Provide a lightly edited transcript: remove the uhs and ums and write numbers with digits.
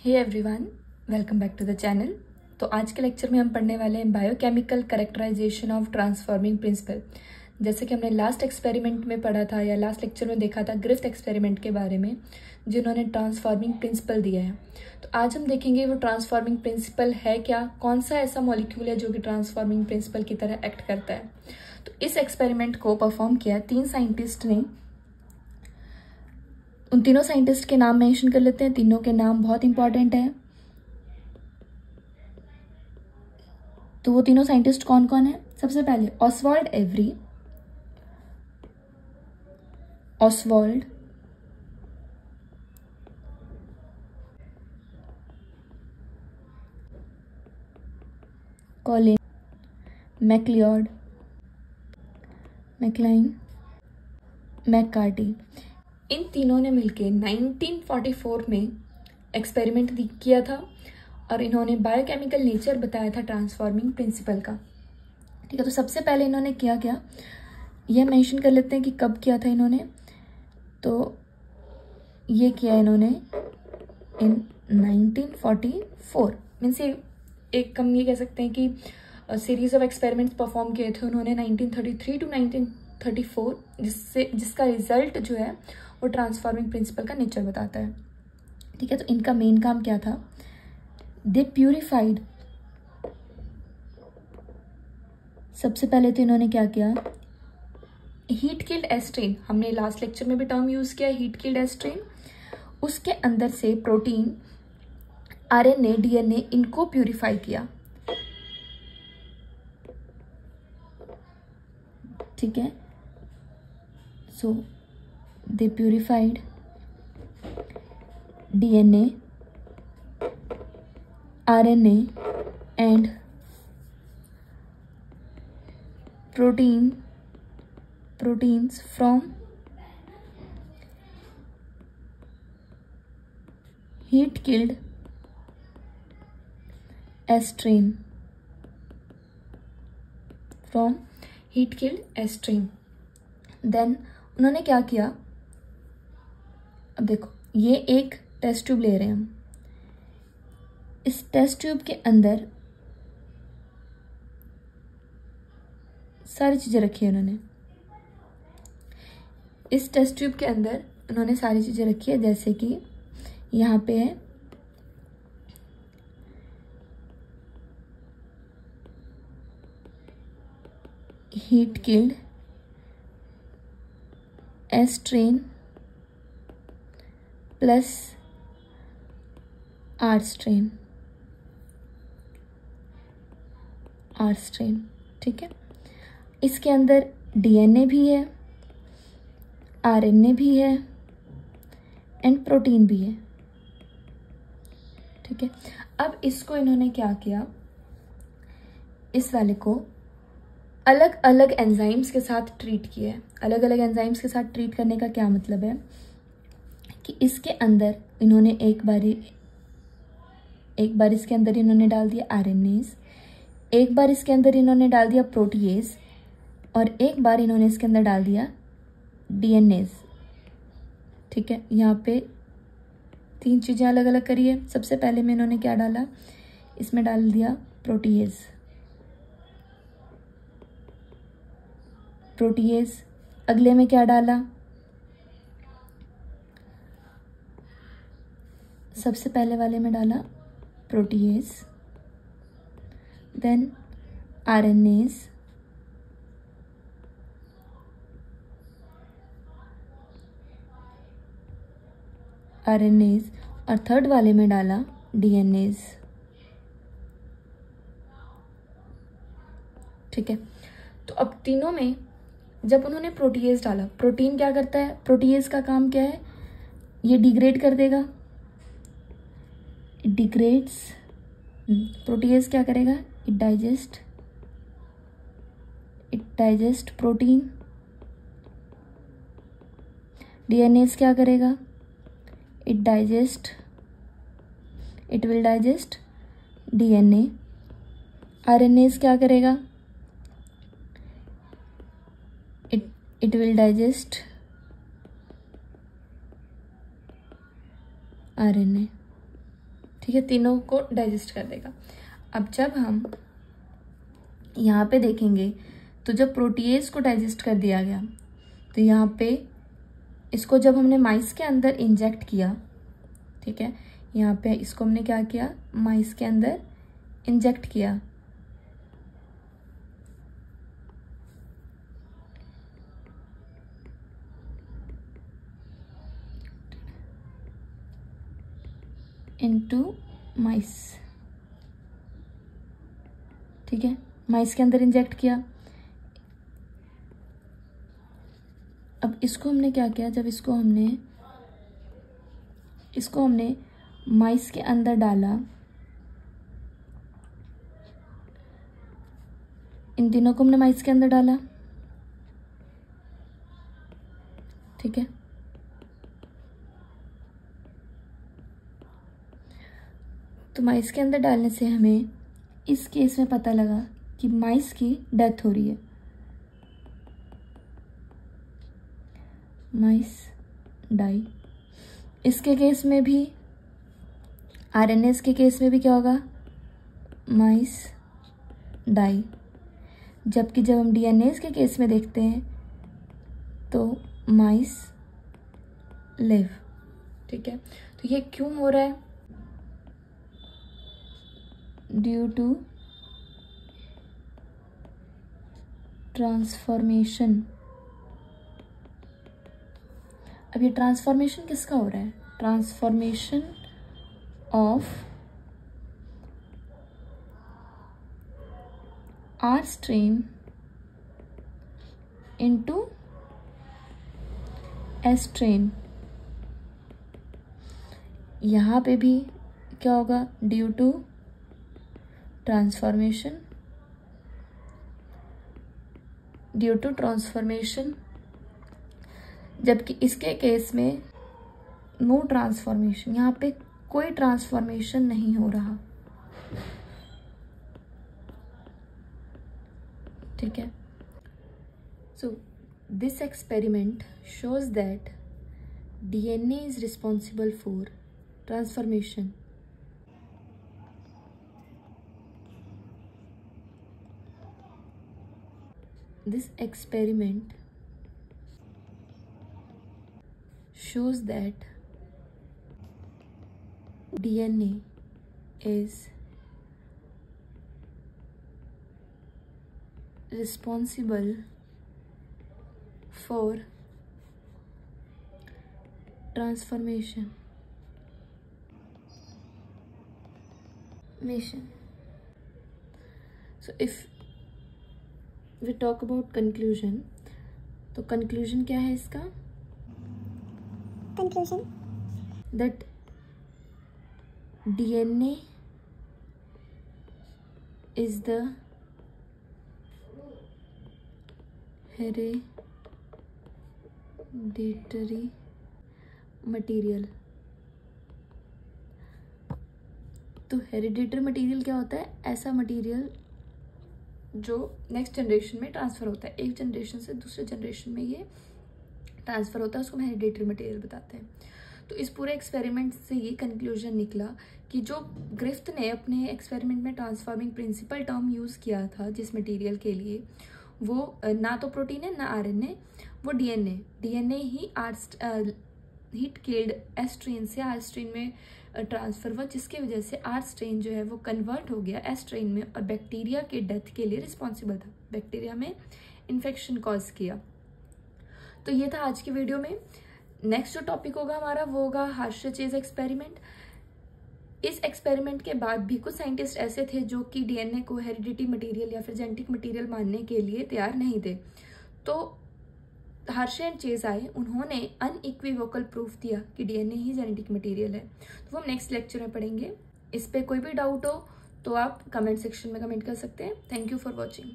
Hey everyone, welcome back to the channel. तो आज के लेक्चर में हम पढ़ने वाले हैं biochemical characterization of transforming principle. जैसे कि हमने लास्ट एक्सपेरिमेंट में पढ़ा था या लास्ट लेक्चर में देखा था ग्रिफ्थ एक्सपेरिमेंट के बारे में, जिन्होंने ट्रांसफॉर्मिंग प्रिंसिपल दिया है। तो आज हम देखेंगे वो ट्रांसफॉर्मिंग प्रिंसिपल है क्या, कौन सा ऐसा मॉलिक्यूल है जो कि ट्रांसफॉर्मिंग प्रिंसिपल की तरह एक्ट करता है। तो इस एक्सपेरिमेंट को परफॉर्म किया 3 साइंटिस्ट ने। उन तीनों साइंटिस्ट के नाम मेंशन कर लेते हैं। तीनों के नाम बहुत इंपॉर्टेंट है। तो वो तीनों साइंटिस्ट कौन कौन है? सबसे पहले Oswald Avery, Oswald Colin MacLeod, Maclyn, McCarty. इन तीनों ने मिलकर 1944 में एक्सपेरिमेंट किया था और इन्होंने बायोकेमिकल नेचर बताया था ट्रांसफॉर्मिंग प्रिंसिपल का। ठीक है, तो सबसे पहले इन्होंने क्या किया यह मेंशन कर लेते हैं कि कब किया था इन्होंने। तो ये किया इन्होंने इन 1944। मीन्स एक हम ये कह सकते हैं कि सीरीज ऑफ एक्सपेरिमेंट्स परफॉर्म किए थे उन्होंने 1933 टू 1934, जिसका रिजल्ट जो है वो ट्रांसफॉर्मिंग प्रिंसिपल का नेचर बताता है। ठीक है, तो इनका मेन काम क्या था? दे प्यूरिफाइड। सबसे पहले तो इन्होंने क्या किया, हीट किल्ड एस्ट्रेन। हमने लास्ट लेक्चर में भी टर्म यूज किया हीट किल्ड एस्ट्रेन। उसके अंदर से प्रोटीन, आरएनए, डीएनए, इनको प्यूरिफाई किया। ठीक है, so they purified DNA, RNA and proteins from heat killed estrine, then उन्होंने क्या किया, अब देखो ये एक टेस्ट ट्यूब ले रहे हैं हम। इस टेस्ट ट्यूब के अंदर सारी चीज़ें रखी है उन्होंने। इस टेस्ट ट्यूब के अंदर उन्होंने सारी चीज़ें रखी है, जैसे कि यहाँ पे है heat killed strain plus R strain. ठीक है, इसके अंदर डीएनए भी है, आरएनए भी है एंड प्रोटीन भी है। ठीक है, अब इसको इन्होंने क्या किया, इस वाले को अलग अलग एंजाइम्स के साथ ट्रीट किया है। अलग अलग एंजाइम्स के साथ ट्रीट करने का क्या मतलब है कि इसके अंदर इन्होंने एक बार इसके अंदर इन्होंने डाल दिया आरएनएस, एक बार इसके अंदर इन्होंने डाल दिया प्रोटीएज और एक बार इन्होंने इसके अंदर डाल दिया डीएनएज। ठीक है, यहाँ पे 3 चीज़ें अलग अलग करी है। सबसे पहले में इन्होंने क्या डाला, इसमें डाल दिया प्रोटीएज। अगले में क्या डाला, सबसे पहले वाले में डाला प्रोटीएज, देन आरएनएज, और थर्ड वाले में डाला डीएनएज। ठीक है, तो अब तीनों में जब उन्होंने प्रोटीएज डाला, प्रोटीन क्या करता है, प्रोटीएज का काम क्या है, ये डिग्रेड कर देगा, डिग्रेड्स। प्रोटीएज क्या करेगा, इट डाइजेस्ट प्रोटीन। डीएनएज क्या करेगा, it will digest DNA. RNase क्या करेगा, इट विल डाइजेस्ट RNA। ठीक है, तीनों को डाइजेस्ट कर देगा। अब जब हम यहाँ पे देखेंगे तो जब प्रोटीएज को डाइजेस्ट कर दिया गया तो यहाँ पे इसको जब हमने माइस के अंदर इंजेक्ट किया, ठीक है, यहाँ पे इसको हमने क्या किया, माइस के अंदर इंजेक्ट किया, इनटू माइस, ठीक है, माइस के अंदर इंजेक्ट किया। अब इसको हमने क्या किया, जब इसको हमने माइस के अंदर डाला, इन तीनों को हमने माइस के अंदर डाला, ठीक है। तो माइस के अंदर डालने से हमें इस केस में पता लगा कि माइस की डेथ हो रही है, माइस डाई। इसके केस में भी, आरएनएस के केस में भी क्या होगा, माइस डाई। जबकि जब हम डीएनएस के केस में देखते हैं तो माइस लिव, ठीक है। तो ये क्यों हो रहा है, ड्यू टू ट्रांसफॉर्मेशन। अब ये ट्रांसफॉर्मेशन किसका हो रहा है, transformation of R strain into S strain. यहाँ पे भी क्या होगा, due to transformation, due to transformation. जबकि इसके केस में नो ट्रांसफॉर्मेशन, यहाँ पे कोई ट्रांसफॉर्मेशन नहीं हो रहा, ठीक है। So this experiment shows that DNA is responsible for transformation. This experiment shows that DNA is responsible for transformation. So if we talk about conclusion, तो conclusion क्या है इसका, conclusion that DNA is the hereditary material। तो hereditary material क्या होता है, ऐसा material जो नेक्स्ट जनरेशन में ट्रांसफ़र होता है, एक जनरेशन से दूसरे जनरेशन में ये ट्रांसफ़र होता है, उसको हम हेरिडिटरी मटेरियल बताते हैं। तो इस पूरे एक्सपेरिमेंट से ये कंक्लूजन निकला कि जो ग्रिफ्थ ने अपने एक्सपेरिमेंट में ट्रांसफॉर्मिंग प्रिंसिपल टर्म यूज़ किया था जिस मटेरियल के लिए, वो ना तो प्रोटीन है ना आरएनए, वो डीएनए ही हीट किल्ड एस स्ट्रेन से आर स्ट्रेन में ट्रांसफ़र हुआ, जिसकी वजह से आर स्ट्रेन जो है वो कन्वर्ट हो गया एस स्ट्रेन में और बैक्टीरिया के डेथ के लिए रिस्पॉन्सिबल था, बैक्टीरिया में इन्फेक्शन कॉज किया। तो ये था आज की वीडियो में। नेक्स्ट जो टॉपिक होगा हमारा वो होगा हार्शे-चेज एक्सपेरिमेंट। इस एक्सपेरिमेंट के बाद भी कुछ साइंटिस्ट ऐसे थे जो कि डीएनए को हेरिडिटी मटेरियल या फिर जेनेटिक मटेरियल मानने के लिए तैयार नहीं थे। तो हार्शे एंड चेज आए, उन्होंने अनइक्विवोकल प्रूफ दिया कि डीएनए ही जेनेटिक मटेरियल है। तो वो हम नेक्स्ट लेक्चर में पढ़ेंगे। इस पे कोई भी डाउट हो तो आप कमेंट सेक्शन में कमेंट कर सकते हैं। Thank you for watching.